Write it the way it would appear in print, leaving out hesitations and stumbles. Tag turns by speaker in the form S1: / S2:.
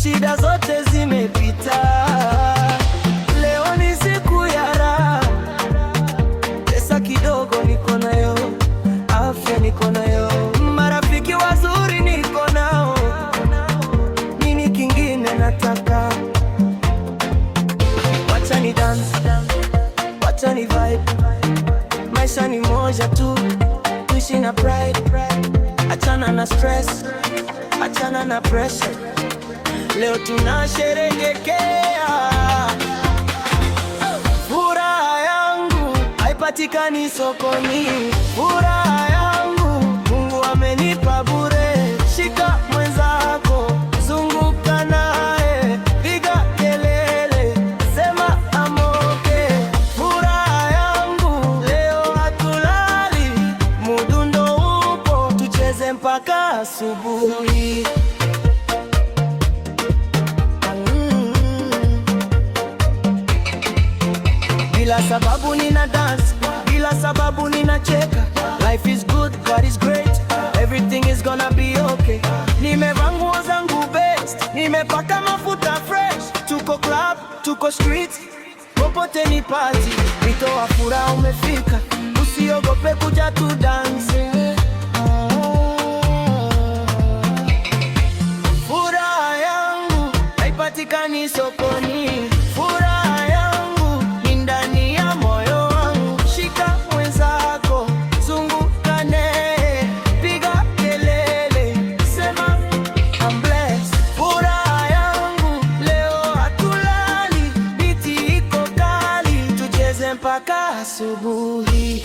S1: shida zote zimepita. Leo ni siku ya raha, pesa kidogo niko nayo, afya niko nayo, marafiki wazuri niko nao. Nini kingine nataka? Wacha ni dance, wacha ni vibe, maisha ni moja tu, tuishi na pride. Achana na stress, achana na pressure, leo tunasherehekea. Furaha yangu haipatikani sokoni, furaha yangu Mungu amenipa bure. Shika mwenzako, zunguka naye, piga kelele, sema amoke. Furaha yangu leo hatulali, mudundo upo, tucheze mpaka asubuhi. Bila sababu nina dance, bila sababu nina cheka. Life is good, God is great, everything is gonna be okay. Nimevaa nguo zangu best, nimepaka mafuta fresh. Tuko club, tuko street, popote ni party. Wito wa furaha umefika, usiogope kuja tu dance. Furaha yangu haipatikani sokoni, furaha yangu ni ndani ya moyo wangu. Shika mwenzako, zunguka naye, piga kelele, sema I'm blessed. Furaha yangu leo hatulali, biti iko kali, tucheze mpaka asubuhi.